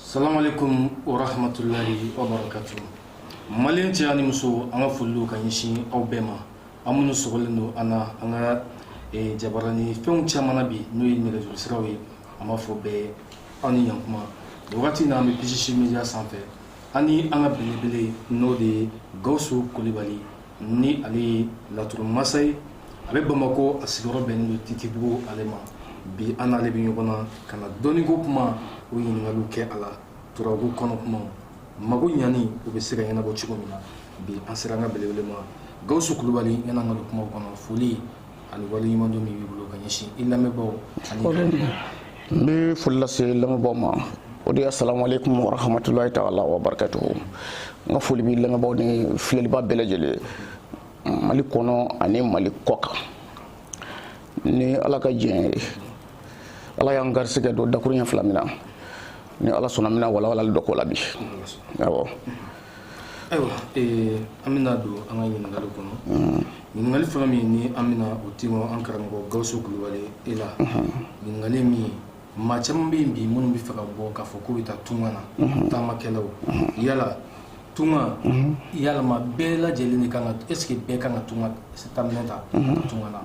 Salam alaikum wa rahmatullahi wa barakatuh. Malien tiani muso anga fullu kanyishi au bema amunu sogolendo anga jabarani fɛnw caman bi n'o ye nɛgɛjuru siraw ye an b'a fɔ bɛɛ aw ni yankuma wagati na an bɛ Bichichi Media sanfɛ ani an ka belebele n'o de ye Gawusu Kulibali ni ale ye laturu masa ye a bɛ Bamako a sigiyɔrɔ bɛnnen don Titibugu ale ma bi an n'ale bɛ ɲɔgɔn na ka na dɔnniko kuma o ɲininkaliw kɛ a la turabu kɔnɔ kuma mago ɲani o bɛ se ka ɲɛnabɔ cogo min na bi an sera an ka belebele ma Gawusu Kulibali yan'an ka don kumaw kɔnɔ foli ani wali ɲuman dɔ min b'i bolo ka ɲɛsin i lamɛnbaaw ani n bɛ foli lase lamɛnbaaw ma o de ye assalamu alaikum wa rahmatulahi ta'ala wa barakatuhu n ka foli bɛ lamɛnbaaw ni filɛliba bɛɛ lajɛlen Mali kɔnɔ ani Mali kɔ kan ni Ala ka diɲɛ ye Ala y'an garisɛgɛ don dakuru ɲɛ fila min na ni Ala sɔnna mina walawalali dɔ k'o la bi awɔ ayiwa an bɛna don an ka ɲininkali kɔnɔ ɲininkali fɔlɔ min ni an bɛna o ti ma an karamɔgɔ Gawusu Kulibali e la ɲininkali min ye maa caman bɛ yen bi minnu bɛ fɛ ka bɔ k'a fɔ k'u bɛ taa tunga na taamakɛlaw yala tunga yalama bɛɛ lajɛlen de kan ka est-ce que bɛɛ kan ka tunga taminɛ ta tunga na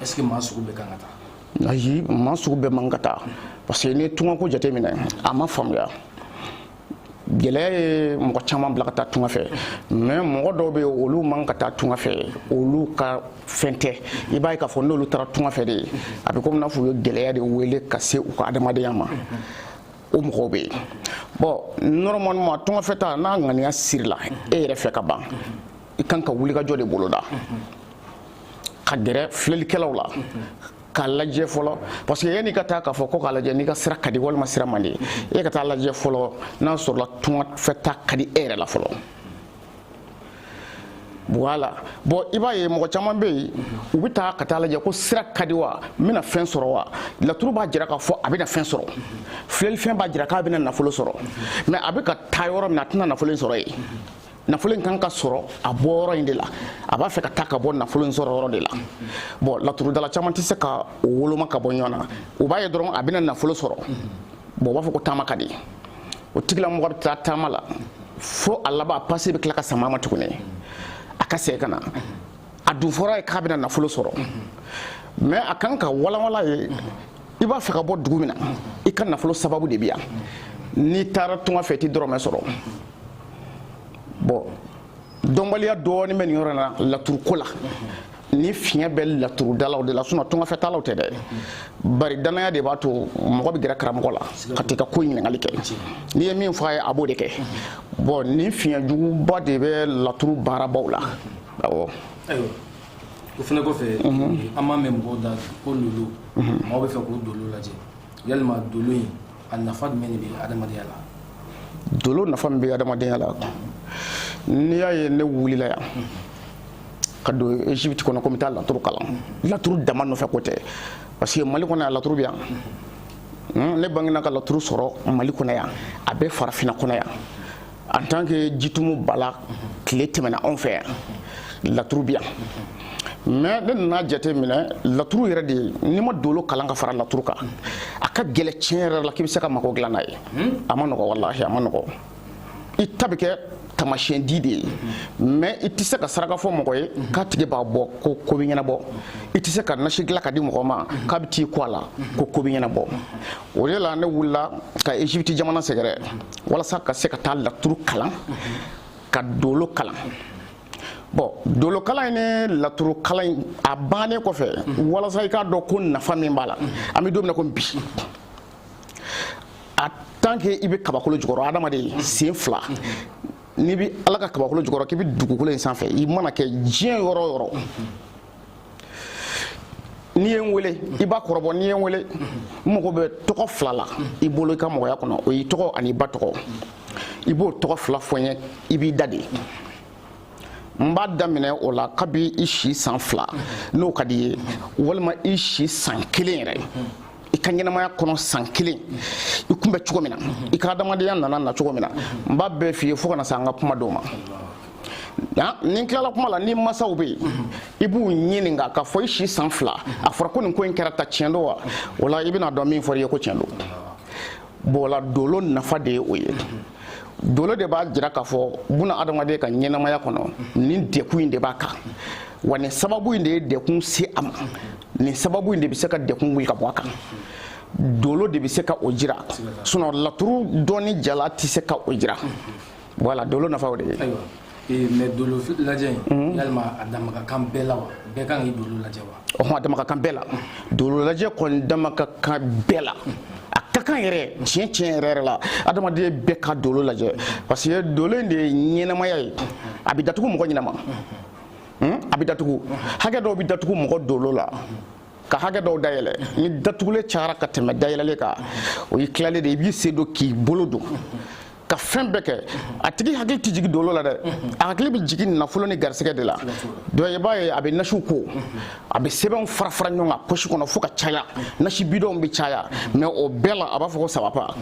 est-ce que maa sugu bɛɛ kan ka taa ayi maa sugu bɛɛ man ka taa parce que ni tunga ko jate minɛ a ma faamuya gɛlɛya ye mɔgɔ caman bila ka taa tunga fɛ mais mɔgɔ dɔw bɛ olu man ka taa tunga fɛ olu ka fɛn tɛ i b'a ye k'a fɔ n'olu taara tunga fɛ de a bɛ komi n'a fɔ u ye gɛlɛya de wele ka se u ka adamadenya ma o mɔgɔw bɛ yen bon normalement tunga fɛ ta n'a ŋaniya siri la e yɛrɛ fɛ ka ban i kan ka wulikajɔ de boloda ka gɛrɛ filɛlikɛlaw la k'a lajɛ fɔlɔ parce que yanni ka taa k'a fɔ ko k'a lajɛ n'i ka sira ka di walima sira man di e ka taa lajɛ fɔlɔ n'a sɔrɔla tunga fɛta ka di e yɛrɛ la fɔlɔ voilà bon i b'a ye mɔgɔ caman bɛ yen u bɛ taa ka taa lajɛ ko sira ka di wa n bɛna fɛn sɔrɔ wa laturu b'a jira k'a fɔ a bɛna fɛn sɔrɔ filɛlifɛn b'a jira k'a bɛna nafolo sɔrɔ mais a bɛ ka taa yɔrɔ min na a tɛna nafolo in sɔrɔ yen nafolo in kan ka sɔrɔ a bɔ yɔrɔ in de la a b'a fɛ ka taa ka bɔ nafolo in sɔrɔ yɔrɔ de la bon laturudala caman tɛ se ka o woloma ka bɔ ɲɔgɔn na u b'a ye dɔrɔn a bɛna nafolo sɔrɔ bon u b'a fɔ ko taama ka di o tigilamɔgɔ bɛ taa taama la fo a laban a pase bɛ tila ka sama ma tuguni a ka segin ka na a dun fɔra ye k'a bɛna nafolo sɔrɔ mais a kan ka walawala ye i b'a fɛ ka bɔ dugu min na i ka nafolo sababu de bɛ yan n'i taara tunga fɛ i tɛ dɔrɔmɛ sɔrɔ bon dɔnbaliya dɔɔni bɛ nin yɔrɔ in na laturuko la ni fiɲɛ bɛ laturudalaw de la sinon tungafɛtalaw tɛ dɛ bari danaya de b'a to mɔgɔ bɛ gɛrɛ karamɔgɔ la ka t'i ka ko ɲininkali kɛ n'i ye min fɔ a ye a b'o de kɛ bon ni fiɲɛ juguba de bɛ laturu baarabaw la awɔ ayiwa o fana kɔfɛ an b'a mɛn mɔgɔw da ko lolo maaw bɛ fɛ k'o dolo lajɛ yalima dolo in a nafa jumɛn de bɛ adamadenya la dolo nafa min bɛ adamadenya la n'i y'a ye ne wulila yan ka don Egypte kɔnɔ ko n bɛ taa laturu kalan laturu dama nɔfɛ ko tɛ parce que Mali kɔnɔ yan laturu bɛ yan ne bangena ka laturu sɔrɔ Mali kɔnɔ yan a bɛ farafinna kɔnɔ yan en tant que jitumu bala tile tɛmɛna anw fɛ yan laturu bɛ yan mais ne nana jate minɛ laturu yɛrɛ de n'i ma dolo kalan ka fara laturu kan a ka gɛlɛ tiɲɛ yɛrɛ la k'i bɛ se ka mago dilan n'a ye a ma nɔgɔ walahi a ma nɔgɔ i ta bɛ kɛ tamasiyɛn di de ye mais i tɛ se ka saraka fɔ mɔgɔ ye k'a tigi b'a bɔ ko ko bɛ ɲɛnabɔ i tɛ se ka nasi dilan ka di mɔgɔ ma k'a bɛ t'i kɔ a la ko bɛ ɲɛnabɔ o de la ne wulila ka Egypte jamana sɛgɛrɛ walasa ka se ka taa laturu kalan ka dolo kalan bon dolo kalan ni laturu kalan a bannen kɔfɛ walasa i k'a dɔn ko nafa min b'a la an bɛ don min na ko bi a tant que i bɛ kabakolo jukɔrɔ adamaden sen fila n'i bɛ Ala ka kabakolo jukɔrɔ k'i bɛ dugukolo in sanfɛ i mana kɛ diɲɛ yɔrɔ o yɔrɔ n'i ye n wele i b'a kɔrɔbɔ n'i ye n wele n mago bɛ tɔgɔ fila la i bolo i ka mɔgɔya kɔnɔ o y'i tɔgɔ ani i ba tɔgɔ i b'o tɔgɔ fila fɔ n ye i b'i da de n b'a daminɛ o la kabi i si san fila n'o ka di ye walima i si san kelen yɛrɛ i ka ɲɛnamaya kɔnɔ san kelen i kunbɛ cogo min na i ka adamadenya nana na cogo min na n b'a bɛɛ f'i ye fo ka na se an ka kuma dɔw ma ni n tilala kuma la ni masaw bɛ yen i b'u ɲininka k'a fɔ i si san fila a fɔra ko nin ko in kɛra ta tiɲɛ don wa o la i bɛna dɔn min fɔra i ye ko tiɲɛ don bon la dolo nafa de o ye dolo de b'a jira k'a fɔ buna adamaden ka ɲɛnamaya kɔnɔ nin dekun in de b'a kan wa nin sababu in de ye dekun se a ma nin sababu in de bɛ se ka dekun wuli ka bɔ a kan dolo de bɛ se ka o jira sinon laturu dɔɔni jala tɛ se ka o jira voilà dolo nafa o de ye. mais dolo lajɛ in yalima a dama ka kan bɛɛ la wa bɛɛ kan k'i dolo lajɛ wa. a dama ka kan bɛɛ la dolo lajɛ kɔni dama ka kan bɛɛ la a ka kan yɛrɛ tiɲɛ yɛrɛ la adamaden bɛɛ ka dolo lajɛ parce que dolo in de ye ɲɛnamaya ye a bɛ datugu mɔgɔ ɲɛnama a bɛ datugu hakɛ dɔw bɛ datugu mɔgɔ dolo la ka hakɛ dɔw dayɛlɛ ni datugulen cayara ka tɛmɛ dayɛlɛlen kan o ye tilalen de i b'i sen don k'i bolo don ka fɛn bɛɛ kɛ a tigi hakili tɛ jigin dolo la dɛ a hakili bɛ jigin nafolo ni garisɛgɛ de la donc i b'a ye a bɛ nasiw ko a bɛ sɛbɛnw fara fara ɲɔgɔn kan poche kɔnɔ fo ka caya nasi bidɔnw bɛ caya mais o bɛɛ la a b'a fɔ ko ça va pas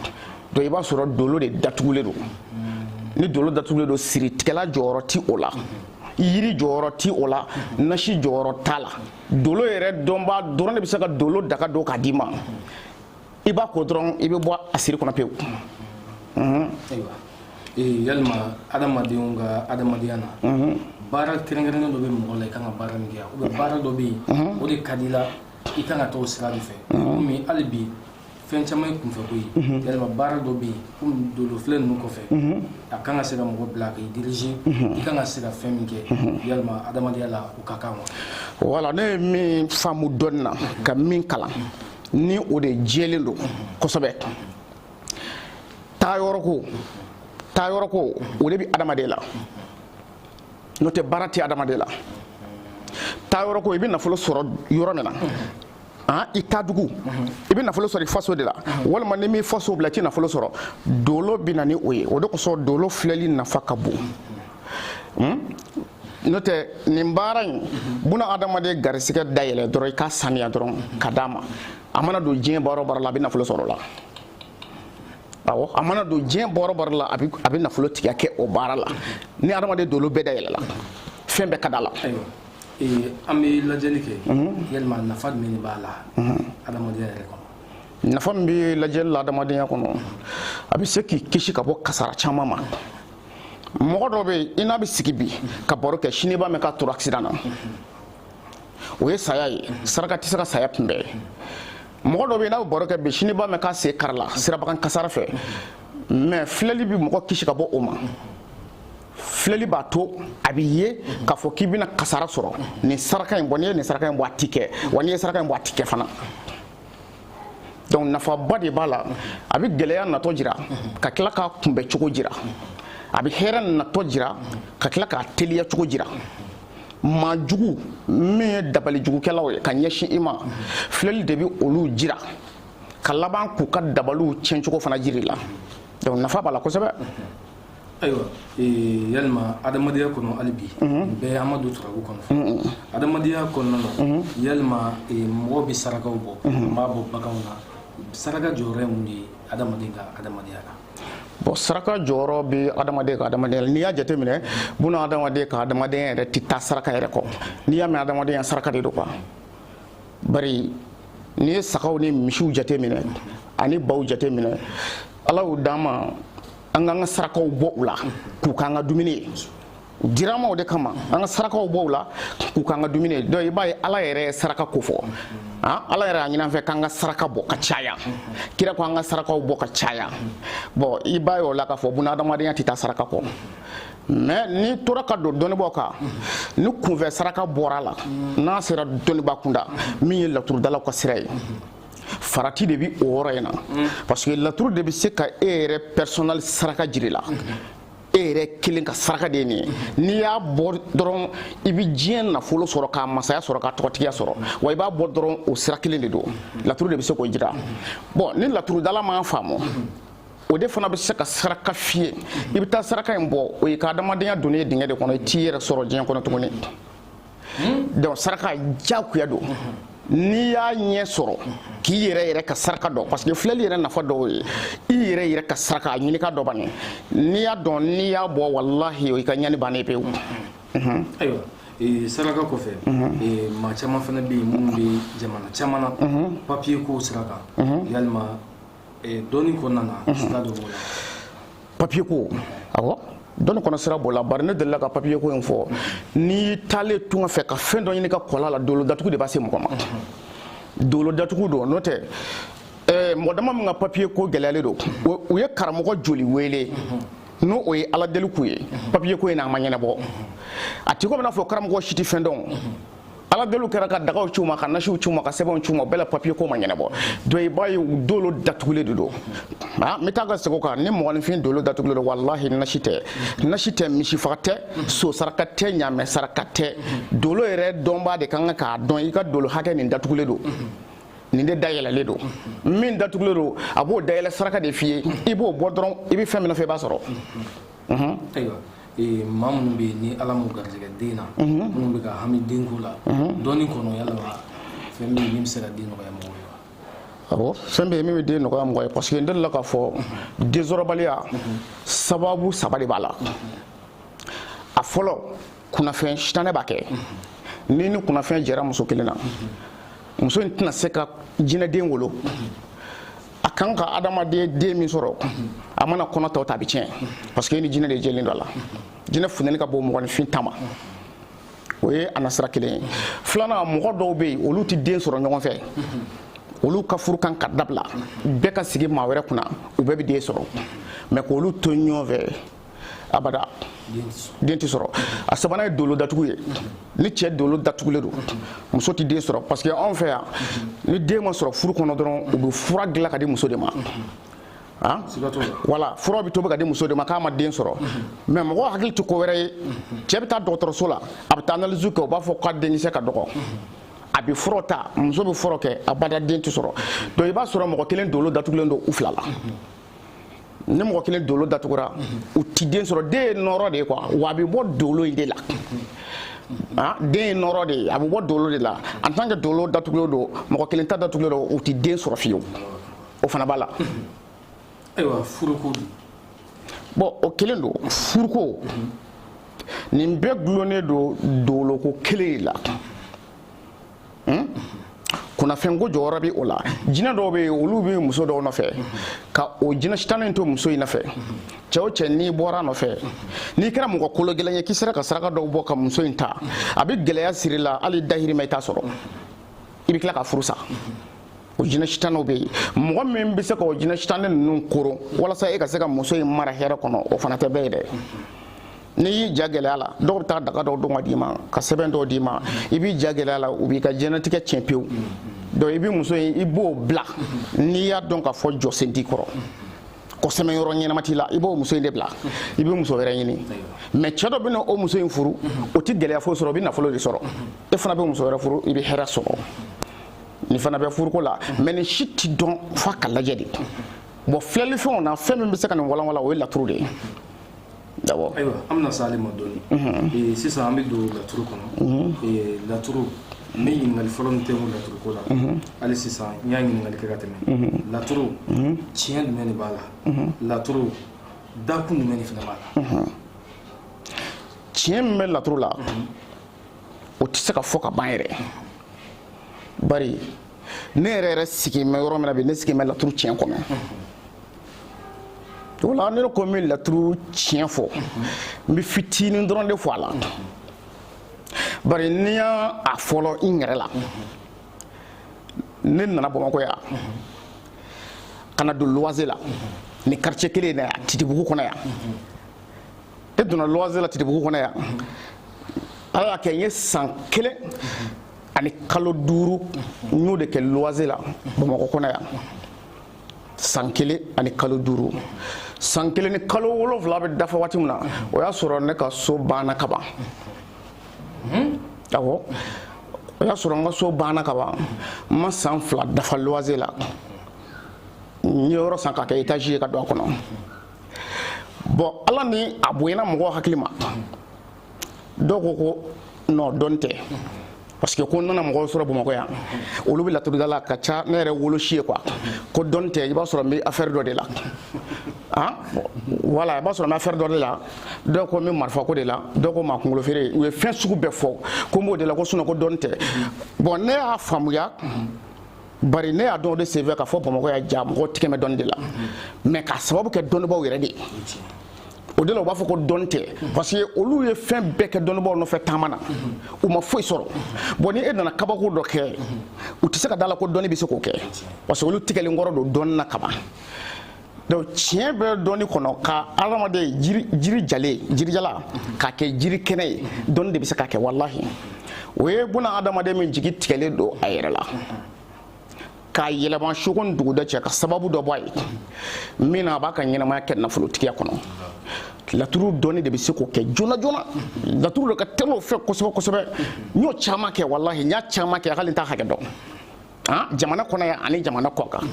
donc i b'a sɔrɔ dolo de datugulen don ni dolo datugulen don siritigɛla jɔyɔrɔ ti o la yiri jɔyɔrɔ ti o la nasi jɔyɔrɔ t'a la dolo yɛrɛ dɔnbaa dɔrɔn de bɛ se ka dolo daga don k'a d'i ma i b'a ko dɔrɔn i bɛ bɔ a siri kɔnɔ pewu. yalima adamadenw ka adamadenya na baara kɛrɛnkɛrɛnnen dɔ bɛ mɔgɔ la i kan ka baara min kɛ ou bien baara dɔ bɛ yen o de ka di la i kan ka t'o sira de fɛ komi hali bi fɛn caman ye kunfɛko ye yalima baara dɔ bɛ yen komi dolo filɛ ninnu kɔfɛ a kan ka se ka mɔgɔ bila k'i diriger i kan ka se ka fɛn min kɛ yalima adamadenya la o ka kan wa. voilà ne ye min faamu dɔɔni na ka min kalan ni o de jɛlen don kosɛbɛ taayɔrɔ ko o de bɛ adamaden la n'o tɛ baara tɛ adamaden la taayɔrɔ ko i bɛ nafolo sɔrɔ yɔrɔ min na i taa dugu i bɛ nafolo sɔrɔ i faso de la walima ni min faso bila i tɛ nafolo sɔrɔ dolo bɛ na ni o ye o de kosɔn dolo filɛli nafa ka bon n'o tɛ nin baara in buna adamaden garisɛgɛ dayɛlɛ dɔrɔn i ka saniya dɔrɔn ka d'a ma a mana don diɲɛ baara o baara la a bɛ nafolo sɔrɔ o la. awɔ a mana don diɲɛ bɔrɔ la a bɛ nafolo tigɛ kɛ o baara la ni adamaden dolo bɛɛ dayɛlɛ la fɛn bɛɛ ka d'a la. an bɛ lajɛli kɛ yalima nafa jumɛn de b'a la adamadenya yɛrɛ kɔnɔ. nafa min bɛ lajɛli la adamadenya kɔnɔ a bɛ se k'i kisi ka bɔ kasara caman ma mɔgɔ dɔ bɛ yen i n'a bɛ sigi bi ka baro kɛ sini b'a mɛn k'a tora accident na o ye saya ye saraka tɛ se ka saya kunbɛn. mɔgɔ dɔ bɛ yen n'a bɛ baro kɛ bi sini b'a mɛn k'a sen karila sirabakan kasara fɛ mais filɛli bɛ mɔgɔ kisi ka bɔ o ma filɛli b'a to a bɛ ye k'a fɔ k'i bɛna kasara sɔrɔ nin saraka in bɔ n'i ye nin saraka in bɔ a ti kɛ wa n'i ye saraka in bɔ a ti kɛ fana donc nafaba de b'a la a bɛ gɛlɛya natɔ jira ka tila k'a kunbɛ cogo jira a bɛ hɛrɛ natɔ jira ka tila k'a teliya cogo jira. maa jugu min ye dabali jugukɛlaw ye ka ɲɛsin i ma filɛli de bɛ olu jira ka laban k'u ka dabaliw tiɲɛcogo fana jiri la donc nafa b'a la kosɛbɛ. ayiwa yalima adamadenya kɔnɔ hali bi bɛɛ an ma don turabu kɔnɔ adamadenya kɔnɔna na yalima mɔgɔ bɛ sarakaw bɔ n b'a bɔ baganw na saraka jɔyɔrɔ ye mun ye adamaden ka adamadenya la. bon saraka jɔyɔrɔ bɛ adamaden ka adamadenya la n'i y'a jateminɛ buna adamaden ka adamadenya yɛrɛ tɛ taa saraka yɛrɛ kɔ n'i y'a mɛn adamadenya saraka de don quoi bari n'i ye sagaw ni misiw jateminɛ ani baw jateminɛ ala y'u d'an ma an k'an ka sarakaw bɔ u la k'u k'an ka dumuni ye u dira an ma o de kama an ka sarakaw bɔ u la k'u k'an ka dumuni ye donc i b'a ye ala yɛrɛ ye saraka ko fɔ ala yɛrɛ y'a ɲini an fɛ k'an ka saraka bɔ ka caya kira ko an ka sarakaw bɔ ka caya bon i b'a ye o la k'a fɔ buna adamadenya tɛ taa saraka kɔ mais n'i tora ka don dɔnnibɔ kan ni kunfɛ saraka bɔra la n'a sera dɔnnibaa kunda min ye laturudalaw ka sira ye farati de bi o yɔrɔ in na parce que laturu de bɛ se ka e yɛrɛ personnel saraka jiri la e yɛrɛ kelen ka saraka de ye nin ye n'i y'a bɔ dɔrɔn i bɛ diɲɛ nafolo sɔrɔ k'a masaya sɔrɔ k'a tɔgɔtigiya sɔrɔ wa i b'a bɔ dɔrɔn o sira kelen de don laturu de bɛ se k'o jira bon ni laturudala m'a faamu o de fana bɛ se ka saraka f'i ye i bɛ taa saraka in bɔ o ye ka adamadenya donnen ye dingɛ de kɔnɔ i t'i yɛrɛ sɔrɔ diɲɛ kɔnɔ tuguni donc saraka diyagoya don n'i y'a ɲɛ sɔrɔ k'i yɛrɛ ka saraka dɔn parce que filɛli yɛrɛ nafa dɔw ye i yɛrɛ ka saraka a ɲini ka dɔ bani n'i y'a dɔn n'i y'a bɔ walahi o i ka ɲani bannen pewu. ayiwa saraka kɔfɛ maa caman fana bɛ yen minnu bɛ jamana caman na papiye ko sira kan yalima doni ko nana sira do wala papier ko awo doni kono sira bola bar ne de la ka papier ko info ni tale tunga fe ka fen do ni ka kola la dolo datugu de basse mo ma dolo datugu do note modama nga papier ko gelale do o ye karamo joli wele no o ye ala delu ku ye papier ko na manyana bo ati ko na fo karamo shiti fen don ala delu kera ka dagaw chuma ka nashu chuma ka sebon chuma bela papier ko manyana bo do e bayi dolo datugule do ha mitaga sego ka ni mo fin dolo datugule do wallahi nashite mishi fakate so sarakate nyame sarakate dolo ere domba de kanga ka don yi ka dolo hake ni datugule do ni de dayela le do min datugule do abo dayela saraka de fiye ibo bodron ibi femina fe ba soro aywa mamun be ni alamu garjiga dina mun be ka hamidin kula doni kono yalla wa fembe nim sera dino ya mo abo fembe mi de no ko mo parce que ndel la ka fo désorbalia sababu sabali bala a folo kuna fen shitane bake ni kuna fen jera muso kelena muso ntina seka jina den wolo akanka adama de min soro amana kono taw tabi cien parce que ni jina de jelin dola jina funani ka bo mo won fin tama oye anasra kelen flana mo do be olu ti den soro nyon fe olu ka furu kan ka dabla be ka sigi ma were kuna u be de soro mais ko olu to nyon ve abada denti soro asabana dolo datugu ye ni che dolo datugu le do muso ti den soro parce que on fait ni den ma soro furu kono doron u be fura gila ka di muso de ma ah voilà fura bi to be ka di muso de ma ka ma den soro mais mo hakil to ko were che bi ta docteur sola abta analyse ko ba fo ka den se ka doko abi frota muso be foroke abada denti soro do iba soro mo ko kelen dolo datugu le do uflala ne mo kelen dolo datugura u ti den soro de noro de quoi wa bi bo dolo ide la ah de noro de abi bo dolo de la en tant que dolo datugulo do mo kelen ta datugulo do u ti den soro fiyo o fana bala aywa furuko bon o kelen do furuko ni be glone do dolo ko kele la kuna fengo jora bi ola jina do be olu bi muso do no fe ka o jina shitana to muso ina fe chawo ni bora no fe ni kira mu ko kolo gelanye kisira ka saraka do bo ka muso inta abi geleya sirila ali dahiri mai ta soro ibi kila ka furusa o jina shitana be mo men bi se ko jina shitana nun koro wala sa e ka se ka muso in mara hera kono o fana te be de ni jagele ala do ta daga do ngadi ma ka seben do di ma ibi jagele ala ubi ka genetique champion do ibi muso ibo bla ni ya donc ka fo jo senti koro ko semen yoro nyina matila ibo muso inde bla ibi muso wera nyini mais chodo bino o muso infuru o ti gele afo soro bi na folo di soro e fana be muso wera furu ibi hera soro ni fana be furu ko la mais ni shiti don fa kala jadi bo fleli fo na femme be sekana wala wala o la trude d'abord aywa amna salima doni et c'est ça amido la turu kono et la turu mais ngal folonté mo la turu ko la ali c'est ça nyangi ngal kagateme la turu tien meni bala la turu daku meni fina bala tien men la turu la o tisaka foka bayre bari ne rere siki me yoro mena be ne siki me la turu tien ko wala ne ko mi la tru chien fo mi fitini ndron de fois la bari niya a folo ingere la ne nana bama ko ya kana do loisir la ni quartier kele na titi buku kona ya te dona loisir la titi buku kona ya ala ke ye san kele ani kalo duru ñu de ke loisir la bama ko kona ya sankele ani kalo duru sankele ni kalo wolofla be dafa wati muna o ya soro ne ka so bana kaba awo o ya soro nga so bana kaba ma san fla dafa loisir la nyoro sanka ka étage ka do kono bon ala ni aboyena mo hakilima doko ko no donte parce que ko nana mo soro buma ko ya olu bi la tudu dala ka cha nere wolo chie quoi ko donte ba soro mi affaire do de la ah voilà ba soro mi affaire do de la donc ko mi marfa ko de la donc ma ko ngolo fere we fin suku be fo ko mo de la ko suna ko donte bon ne a famuya bari ne y'a dɔn de sɛbɛ ka fɔ Bamakɔ ya ja mɔgɔ tigɛ mɛ dɔnni de la mais ka sababu kɛ dɔnnibaw yɛrɛ de o de la u b'a fɔ ko dɔnni tɛ parce que olu ye fɛn bɛɛ kɛ dɔnnibaw nɔfɛ taama na u ma foyi sɔrɔ bon ni e nana kabako dɔ kɛ u tɛ se ka da la ko dɔnni bɛ se k'o kɛ parce que olu tigɛlen kɔrɔ don dɔnni na kaban donc tiɲɛ bɛ dɔnni kɔnɔ ka adamaden jiri jalen jirijala k'a kɛ jiri kɛnɛ ye dɔnni de bɛ se ka kɛ walahi o ye buna adamaden min jigi tigɛlen don a yɛrɛ la k'a yɛlɛma sokɔni duguda cɛ ka sababu dɔ bɔ a ye min na a b'a ka ɲɛnamaya kɛ nafolotigiya kɔnɔ laturu dɔnni de bɛ se k'o kɛ joona joona laturu de ka teli o fɛ kosɛbɛ kosɛbɛ n y'o caman kɛ walahi n y'a caman kɛ hali n t'a hakɛ dɔn jamana kɔnɔ yan ani jamana kɔ kan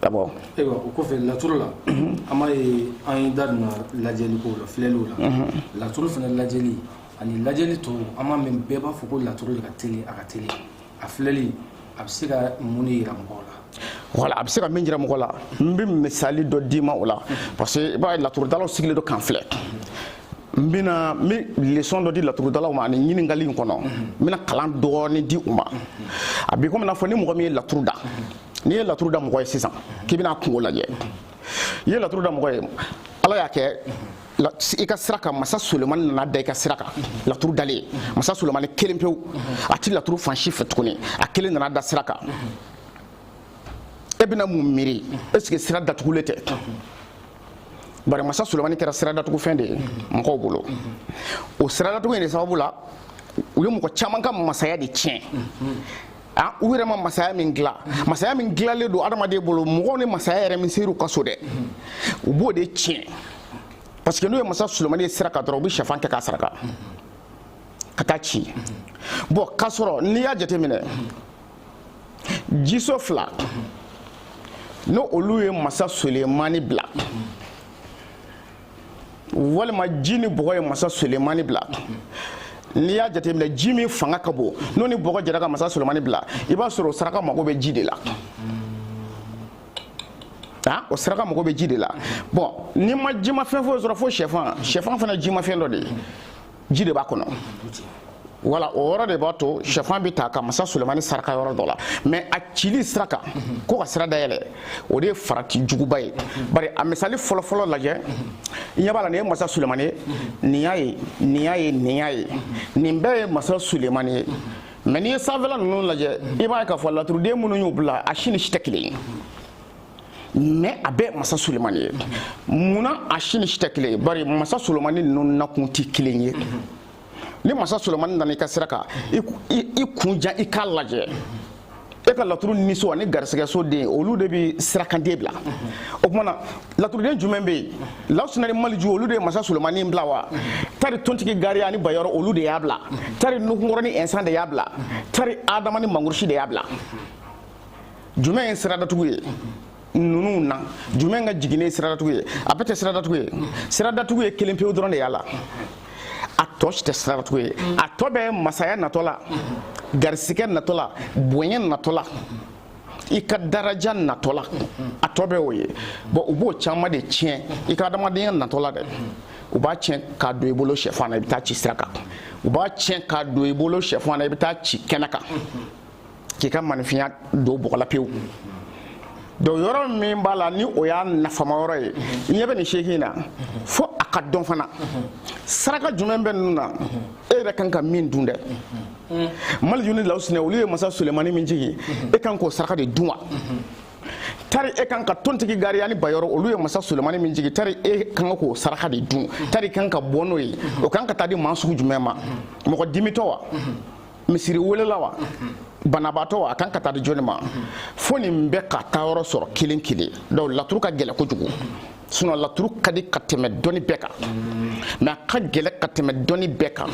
d'abord ayiwa o kɔfɛ laturu la an b'a ye an ye da donna lajɛli kow la filɛliw la laturu fana lajɛli ani lajɛli tɔw an b'a mɛn bɛɛ b'a fɔ ko laturu de ka teli a ka teli a filɛli a bɛ se ka mun de yira mɔgɔw la voilà a bɛ se ka min jira mɔgɔ la n bɛ misali dɔ d'i ma o la parce que i b'a ye laturudalaw sigilen don kan filɛ n bɛna leçon dɔ di laturudalaw ma ani ɲininkali in kɔnɔ n bɛna kalan dɔɔni di u ma a bɛ komi n'a fɔ ni mɔgɔ min ye laturu da n'i ye laturu da mɔgɔ ye sisan k'i bɛna kungo lajɛ i ye laturu da mɔgɔ ye ala y'a kɛ i ka sira kan masa Sulemani nana da i ka sira kan laturu dalen masa Sulemani kelen pewu a ti laturu fan si fɛ tuguni a kelen nana da sira kan e bɛna mun miiri est-ce que sira datugulen tɛ bari masa Sulemani kɛra sira datugu fɛn de ye mɔgɔw bolo o sira datugu in de sababu la u ye mɔgɔ caman ka masaya de tiɲɛ u yɛrɛ ma masaya min dilanlen don adamaden bolo mɔgɔw ni masaya yɛrɛ min ser'u ka so dɛ u b'o de tiɲɛ parce que n'u ye masa Sulemani ye sira kan dɔrɔn u bɛ sɛfan kɛ k'a saraka ka taa ci bon k'a sɔrɔ n'i y'a jateminɛ jiso fila no olu ye masa Sulemani bila walima ji ni bɔgɔ ye masa Sulemani bila n'i y'a jateminɛ ji min fanga ka bon n'o ni bɔgɔ jɛra ka masa Sulemani bila i b'a sɔrɔ o saraka mago bɛ ji de la o saraka mago bɛ ji de la bon ni ma ji ma fɛn foyi sɔrɔ fo sɛfan fana ji ma fɛn dɔ de ye ji de b'a kɔnɔ wala o yɔrɔ de b'a to sɛfan bɛ ta ka masa Sulemani saraka yɔrɔ dɔ la mais a cili sira kan ko ka sira dayɛlɛ o de ye farati juguba ye bari a misali fɔlɔfɔlɔ lajɛ i ɲɛ b'a la nin ye masa Sulemani ye nin y'a ye nin bɛɛ ye masa Sulemani ye mais n'i ye sanfɛla ninnu lajɛ i b'a ye k'a fɔ laturuden minnu y'u bila a si ni si tɛ kelen ye mais a bɛɛ masa Sulemani ye munna a si ni si tɛ kelen ye bari masa Sulemani ninnu nakun tɛ kelen ye ni masa Sulemani nana i ka sira kan i kun jan i k'a lajɛ e ka laturu niso ani garisɛgɛso den olu de bɛ sirakanden bila o tuma na laturuden jumɛn bɛ yen Lawusina ni Maliju olu de ye masa Sulemani bila wa tari tontigi Gariya ni Bayɔrɔ olu de y'a bila tari Nuhunkɔrɔ ni Ɛnsan de y'a bila tari Adama ni Mangurusi de y'a bila jumɛn ye sira datugu ye ninnu na jumɛn ka jiginnen ye sira datugu ye a bɛɛ tɛ sira datugu ye sira datugu ye kelen pewu dɔrɔn de y'a la a tɔ si tɛ sira datugu ye a tɔ bɛ masaya natɔ la garisigɛ natɔ la bonya natɔ la i ka daraja natɔ la a tɔ bɛ o ye bon u b'o caman de tiɲɛ i ka adamadenya natɔ la dɛ u b'a tiɲɛ k'a don i bolo sɛfan na i bɛ taa ci sira kan u b'a tiɲɛ k'a don i bolo sɛfan na i bɛ taa ci kɛnɛ kan k'i ka maninfinya don bɔgɔ la pewu donc yɔrɔ min b'a la ni o y'a nafama yɔrɔ ye i ɲɛ bɛ nin seegin na fo a ka dɔn fana saraka jumɛn bɛ ninnu na e yɛrɛ kan ka min dun dɛ Maliju ni Lawusina olu ye masa Sulemani min jigi e kan k'o saraka de dun wa tari e kan ka tontigi Gariya ni Bayɔrɔ olu ye masa Sulemani min jigi tari e kan ka k'o saraka de dun tari kan ka bɔ n'o ye o kan ka taa di maa sugu jumɛn ma mɔgɔ dimitɔ wa misiri welela wa banabaatɔ wa a kan ka taa di jɔnni ma fo nin bɛɛ ka taa yɔrɔ sɔrɔ kelen kelen donc laturu ka gɛlɛn kojugu sinon laturu ka di ka tɛmɛ dɔnni bɛɛ kan mais a ka gɛlɛn ka tɛmɛ dɔnni bɛɛ kan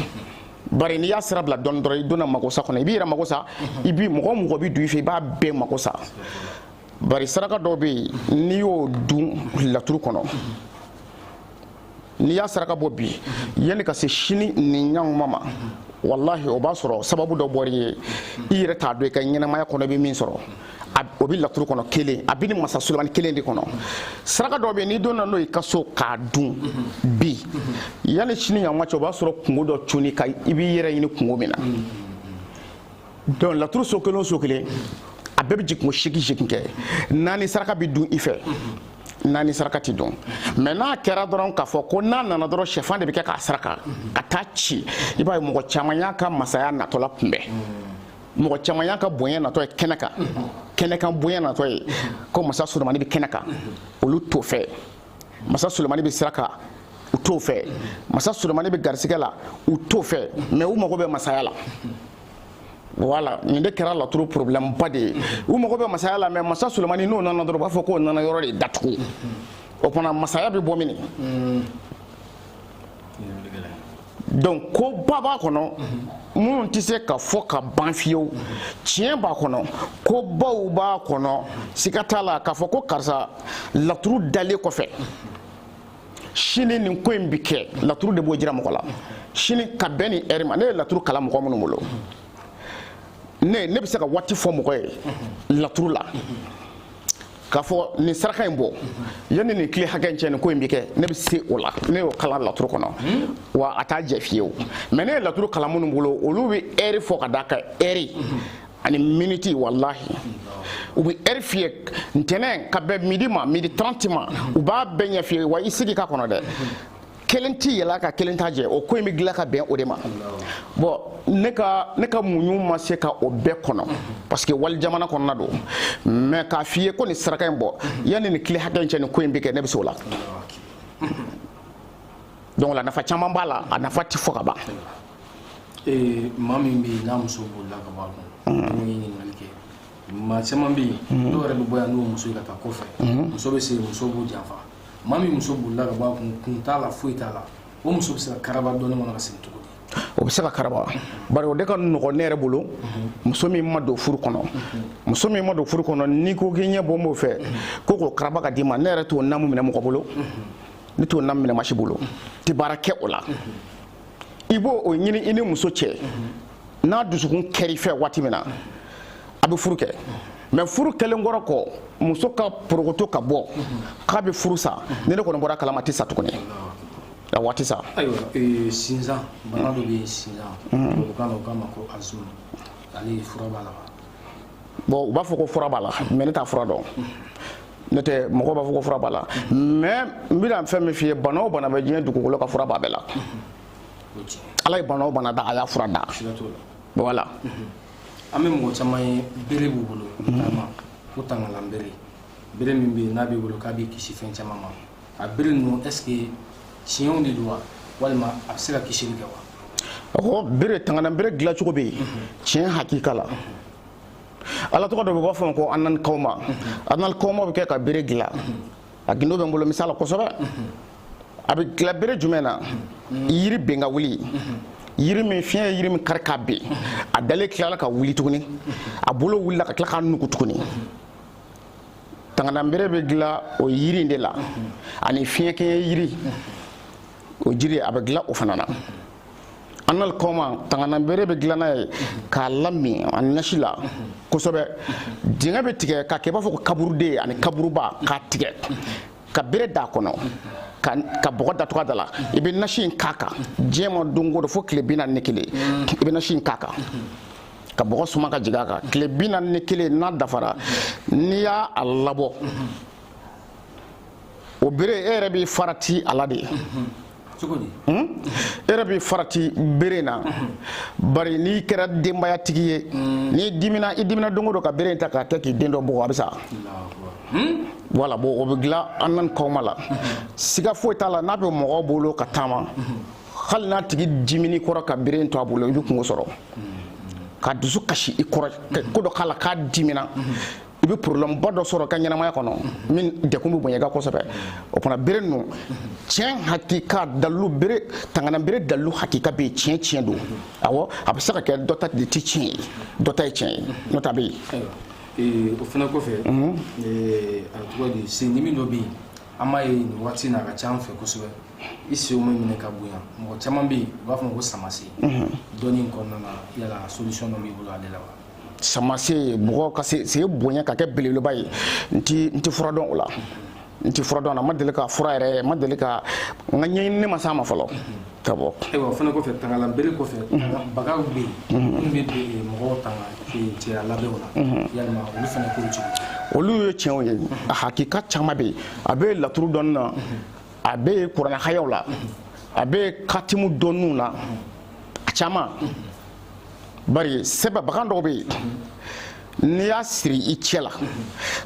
bari n'i y'a sira bila dɔɔni dɔrɔn i donna magosa kɔnɔ i b'i yɛrɛ mago sa i bi mɔgɔ bi don i fɛ i b'a bɛɛ mago sa bari saraka dɔw bɛ yen n'i y'o dun laturu kɔnɔ n'i y'a saraka bɔ bi yanni ka se sini nin ɲaŋuma ma wallahi o b'a sɔrɔ sababu dɔ bɔr'i ye i yɛrɛ t'a dɔn i ka ɲɛnamaya kɔnɔ i bɛ min sɔrɔ o bɛ laturu kɔnɔ kelen a bɛ ni masa Sulemani kelen de kɔnɔ saraka dɔ bɛ yen n'i donna n'o i ka so k'a dun bi yanni sini ɲaŋuma cɛ o b'a sɔrɔ kungo dɔ cunni ka i b'i yɛrɛ ɲini kungo min na donc laturu so kelen o so kelen bɛɛ bɛ jigin ko segi kɛ naani saraka bɛ dun i fɛ naani saraka ti dun mais n'a kɛra dɔrɔn k'a fɔ ko n'a nana dɔrɔn sɛfan de bɛ kɛ k'a saraka ka taa ci i b'a ye mɔgɔ caman y'a ka masaya natɔla kunbɛn mɔgɔ caman y'a ka bonya natɔ ye kɛnɛ kan kɛnɛ kan bonya natɔ ye ko masa Sulemani bɛ kɛnɛ kan olu t'o fɛ masa Sulemani bɛ saraka u t'o fɛ masa Sulemani bɛ garisigɛ la u t'o fɛ mais u mago bɛ masaya la voilà nin de kɛra laturu problème ba de ye u mago bɛ masaya la mais masa Sulemani n'o nana dɔrɔn u b'a fɔ k'o nana yɔrɔ de datugu o kumana masaya bɛ bɔ mini donc ko ba b'a kɔnɔ minnu tɛ se ka fɔ ka ban fiyewu tiɲɛ b'a kɔnɔ ko baw b'a kɔnɔ siga t'a la k'a fɔ ko karisa laturu dalen kɔfɛ sini nin ko in bi kɛ laturu de b'o jira mɔgɔ la sini ka bɛn ni heure ma ne ye laturu kalan mɔgɔ minnu bolo ne bɛ se ka waati fɔ mɔgɔ ye laturu la k'a fɔ nin saraka in bɔ yanni nin tile hakɛ in cɛ nin ko in bi kɛ ne bɛ se o la ne y'o kalan laturu kɔnɔ wa a t'a jɛ fiyewu mais ne ye laturu kalan minnu bolo olu bɛ heure fɔ ka d'a kan heure ani minute wallahi u bɛ heure fiyɛ ntɛnɛn ka bɛn midi ma midi 30 ma u b'a bɛɛ ɲɛ fiyɛ wa i sigi k'a kɔnɔ dɛ kelen ti yɛlɛ ka kelen ta jɛ o ko in bɛ dilan ka bɛn o de ma bon ne ka muɲu ma se ka o bɛɛ kɔnɔ parce que wali jamana kɔnɔna don mais k'a f'i ye ko nin saraka in bɔ yanni nin tile hakɛ in cɛ nin ko in bɛ kɛ ne bɛ se o la donc la nafa caman b'a la a nafa ti fɔ ka ban maa min bɛ yen n'a muso bolila ka bɔ a kun an ye ɲininkali kɛ maa caman bɛ yen dɔw yɛrɛ bɛ bɔ yan n'o muso ye ka taa kɔfɛ muso bɛ se muso b'o janfa maa min muso bolila ka bɔ a kun t'a la foyi t'a la o muso bɛ se ka karaba dɔɔni kɔnɔ ka segin cogo di o bɛ se ka karaba bari o de ka nɔgɔn ne yɛrɛ bolo muso min ma don furu kɔnɔ muso min ma don furu kɔnɔ n'i ko k'i ɲɛ bɔ m'o fɛ ko k'o karaba ka d'i ma ne yɛrɛ t'o namu minɛ mɔgɔ bolo ne t'o namu minɛ masi bolo tɛ baara kɛ o la i b'o o ɲini i ni muso cɛ n'a dusukun kɛr'i fɛ waati min na a bɛ furu kɛ mais furu kɛlen kɔrɔ kɔ muso ka porokoto ka bɔ k'a bɛ furu sa ni ne kɔni bɔra kalama tɛ sa tuguni a waati sa ayiwa sinzan bana dɔ bɛ yen sinzan tubabukan na u k'a ma ko azum ale fura b'a la bon u b'a fɔ ko fura b'a la mais ne t'a fura dɔn ne tɛ mɔgɔw b'a fɔ ko fura b'a la mais n bɛna fɛn min f'i ye bana o bana bɛ diɲɛ dugukolo ka fura b'a bɛɛ la ala ye bana o bana da a y'a fura da voilà an bɛ mɔgɔ caman ye bere b'u bolo taama ko tangalan bere bere min bɛ yen n'a b'i bolo k'a b'i kisi fɛn caman ma a bere ninnu est ce que tiɲɛw de don wa walima a bɛ se ka kisili kɛ wa ɔhɔ bere tangalan bere dilan cogo bɛ yen tiɲɛ hakika la ala tɔgɔ dɔ bɛ bɔ fɛn ko anani kawma anani kawma bɛ kɛ ka bere dilan a gindo bɛ n bolo misala kosɛbɛ a bɛ dilan bere jumɛn na yiri ben ka wuli yiri min fiɲɛ ye yiri min kari ka ben a dalen tilala ka wuli tuguni a bolo wulila ka tila k'a nugu tuguni tangananbere bɛ dilan o yiri in de la ani fiɲɛ kɛɲɛ yiri o jiri a bɛ dilan o fana na anal kɔma tangananbere bɛ dilan n'a ye k'a lamin a nasi la kosɛbɛ dingɛ bɛ tigɛ k'a kɛ i b'a fɔ ko kaburuden ani kaburuba k'a tigɛ ka bere d'a kɔnɔ ka bɔgɔ datugu a da la i bɛ nasi in k'a kan diɲɛ ma don o don fo tile 41 i bɛ nasi in k'a kan ka bɔgɔ suma ka jigin a kan tile 41 n'a dafara n'i y'a labɔ o bere e yɛrɛ bɛ farati a la de e yɛrɛ bɛ farati bere na bari n'i kɛra denbayatigi ye n'i dimina i dimina don o don ka bere in ta k'a kɛ k'i den dɔ bugɔ a bɛ sa voilà bon o bɛ dilan an nan kawma la siga foyi t'a la n'a bɛ mɔgɔw bolo ka taama hali n'a tigi dimini kɔrɔ ka bere in to a bolo i bɛ kungo sɔrɔ ka dusu kasi i kɔrɔ ko dɔ k'a la k'a dimina i bɛ problème ba dɔ sɔrɔ ka ɲɛnamaya kɔnɔ min dekun bɛ bonya i kan kosɛbɛ o fana bere ninnu tiɲɛ hakika dalilu bere tanganan bere dalilu hakika bɛ yen tiɲɛ don awɔ a bɛ se ka kɛ dɔ ta de tɛ tiɲɛ ye dɔ ta ye tiɲɛ ye n'o ta bɛ yen o fana kɔfɛ a tɔgɔ di sendimi dɔ bɛ yen an b'a ye nin waati in na a ka ca an fɛ kosɛbɛ i senw ma minɛ ka bonya mɔgɔ caman bɛ yen u b'a fɔ ko samase dɔnni in kɔnɔna na yala solution dɔ b'i bolo ale la wa samase mɔgɔ ka se bonya ka kɛ belebeleba ye n tɛ fura dɔn o la n tɛ fura dɔn a ma deli ka fura yɛrɛ ma deli ka n ka ɲɛɲinini ma s'a ma fɔlɔ tabo ayiwa fana kɔfɛ tangalan bere kɔfɛ bagaw bɛ yen minnu bɛ mɔgɔw tanga cɛya labɛnw la yalima olu fana k'o cogo olu ye tiɲɛw ye a hakika caman bɛ yen a bɛ laturu dɔnni na a bɛ kuranɛ hayaw la a bɛ katimu dɔnniw na a caman bari sɛbɛ bagan dɔw bɛ yen n'i y'a siri i cɛ la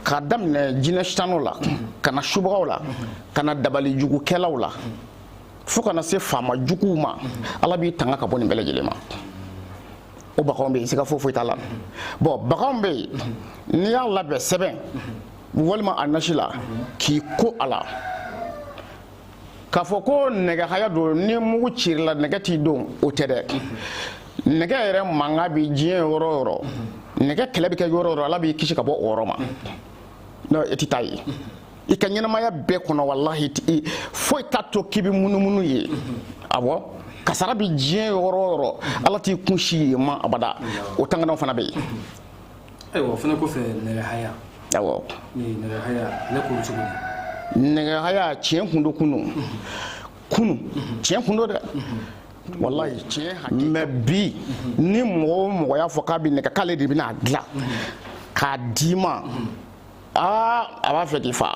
k'a daminɛ jinɛ sitaniw la ka na subagaw la ka na dabali jugukɛlaw la fo kana se faama juguw ma ala b'i tanga ka bɔ nin bɛɛ lajɛlen ma o baganw bɛ yen siga foyi t'a la bon baganw bɛ yen n'i y'a labɛn sɛbɛn walima a nasi la k'i ko a la k'a fɔ ko nɛgɛ haya don ni mugu cirila nɛgɛ t'i don o tɛ dɛ nɛgɛ yɛrɛ mankan bɛ diɲɛ yɔrɔ o yɔrɔ nɛgɛ kɛlɛ bɛ kɛ yɔrɔ o yɔrɔ ala b'i kisi ka bɔ o yɔrɔ ma n'o e tɛ taa ye i ka ɲɛnamaya bɛɛ kɔnɔ walahi foyi t'a to k'i bɛ munumunu ye awɔ kasara bɛ diɲɛ yɔrɔ o yɔrɔ ala t'i kun si ye ma abada o tanganaw fana bɛ yen ayiwa fana kɔfɛ nɛgɛ haya awɔ nɛgɛ haya ale k'o cogo di nɛgɛ haya tiɲɛ kun do kunu tiɲɛ kun do dɛ wallahi tiɲɛ hakili mais bi ni mɔgɔ o mɔgɔ y'a fɔ k'a bɛ nɛgɛ k'ale de bɛna dilan k'a d'i ma a b'a fɛ k'i fa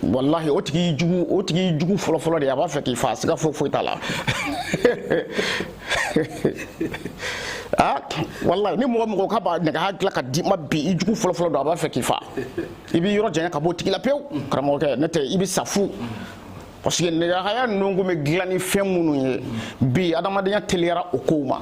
wallahi o tigi jugu fɔlɔ de a b'a fɛ k'i fa siga foyi t'a la wallahi ni mɔgɔ k'a b'a nɛgɛ haya dilan ka d'i ma bi i jugu fɔlɔ don a b'a fɛ k'i fa i b'i yɔrɔ janya ka bɔ o tigi la pewu karamɔgɔkɛ ne tɛ i bɛ sa fu parce que nɛgɛ haya ninnu kun bɛ dilan ni fɛn minnu ye bi adamadenya teliyara o kow ma